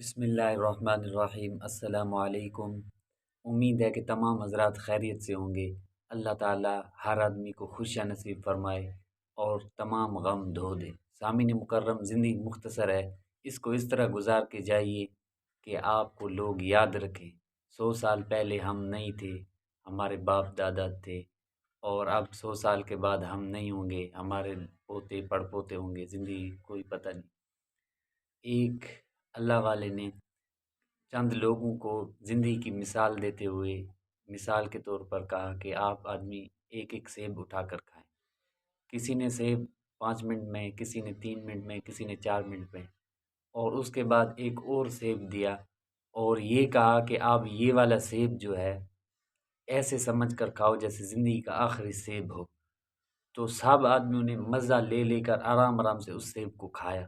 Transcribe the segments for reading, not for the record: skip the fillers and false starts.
بسم اللہ الرحمن الرحیم۔ السلام علیکم۔ امید ہے کہ تمام حضرات خیریت سے ہوں گے۔ اللہ تعالی ہر آدمی کو خوشیاں نصیب فرمائے اور تمام غم دھو دے۔ سامعین مکرم، زندگی مختصر ہے، اس کو اس طرح گزار کے جائیے کہ آپ کو لوگ یاد رکھیں۔ 100 سال پہلے ہم نہیں تھے، ہمارے باپ دادا تھے، اور اب 100 سال کے بعد ہم نہیں ہوں گے، ہمارے پوتے پڑ پوتے ہوں گے۔ زندگی کوئی پتہ نہیں۔ ایک اللہ والے نے چند لوگوں کو زندگی کی مثال دیتے ہوئے مثال کے طور پر کہا کہ آپ آدمی ایک ایک سیب اٹھا کر کھائیں۔ کسی نے سیب 5 منٹ میں، کسی نے 3 منٹ میں، کسی نے 4 منٹ میں، اور اس کے بعد ایک اور سیب دیا اور یہ کہا کہ آپ یہ والا سیب جو ہے ایسے سمجھ کر کھاؤ جیسے زندگی کا آخری سیب ہو۔ تو سب آدمیوں نے مزہ لے لے کر آرام آرام سے اس سیب کو کھایا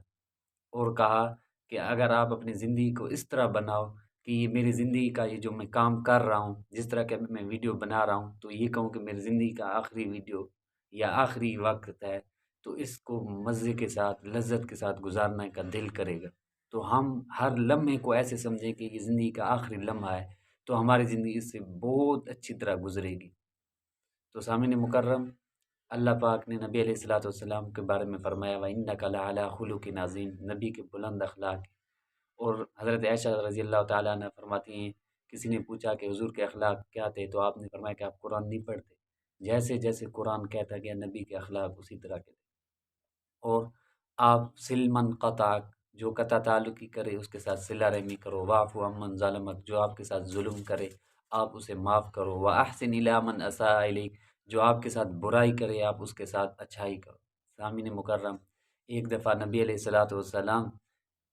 اور کہا کہ اگر آپ اپنی زندگی کو اس طرح بناؤ کہ یہ میری زندگی کا یہ جو میں کام کر رہا ہوں، جس طرح کہ میں ویڈیو بنا رہا ہوں، تو یہ کہوں کہ میری زندگی کا آخری ویڈیو یا آخری وقت ہے، تو اس کو مزے کے ساتھ لذت کے ساتھ گزارنے کا دل کرے گا۔ تو ہم ہر لمحے کو ایسے سمجھیں کہ یہ زندگی کا آخری لمحہ ہے، تو ہماری زندگی اس سے بہت اچھی طرح گزرے گی۔ تو سامعین مکرم، اللہ پاک نے نبی علیہ الصلوۃ والسلام کے بارے میں فرمایا وَإِنَّكَ لَعَلَىٰ خُلُقٍ عَظِيمٍ، نبی کے بلند اخلاق ہیں۔ اور حضرت عائشہ رضی اللہ تعالیٰ عنہ فرماتی ہیں، کسی نے پوچھا کہ حضور کے اخلاق کیا تھے، تو آپ نے فرمایا کہ آپ قرآن نہیں پڑھتے۔ جیسے جیسے قرآن کہتا گیا، نبی کے اخلاق اسی طرح کے تھے۔ اور آپ سلمن قطعک، جو قطع تعلقی کرے اس کے ساتھ صلہ رحمی کرو، واعف عمن ظلمک، جو آپ کے ساتھ ظلم کرے آپ اسے معاف کرو، واحسن الی من اساء الیک، جو آپ کے ساتھ برائی کرے آپ اس کے ساتھ اچھائی کرو۔ سامعین مکرم، ایک دفعہ نبی علیہ الصلوۃ والسلام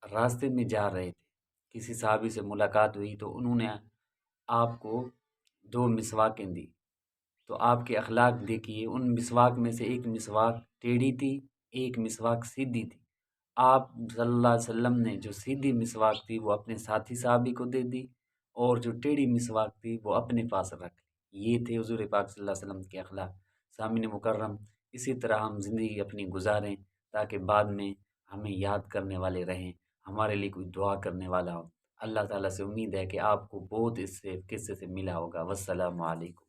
راستے میں جا رہے تھے، کسی صحابی سے ملاقات ہوئی تو انہوں نے آپ کو 2 مسواکیں دی۔ تو آپ کے اخلاق دیکھیے، ان مسواک میں سے ایک مسواک ٹیڑھی تھی، ایک مسواک سیدھی تھی۔ آپ صلی اللہ علیہ وسلم نے جو سیدھی مسواک تھی وہ اپنے ساتھی صحابی کو دے دی، اور جو ٹیڑھی مسواک تھی وہ اپنے پاس رکھ لی۔ یہ تھے حضور پاک صلی اللہ علیہ وسلم کے اخلاق۔ سامعین مکرم، اسی طرح ہم زندگی اپنی گزاریں تاکہ بعد میں ہمیں یاد کرنے والے رہیں، ہمارے لیے کوئی دعا کرنے والا ہو۔ اللہ تعالیٰ سے امید ہے کہ آپ کو بہت اس سے قصے سے ملا ہوگا۔ والسلام علیکم۔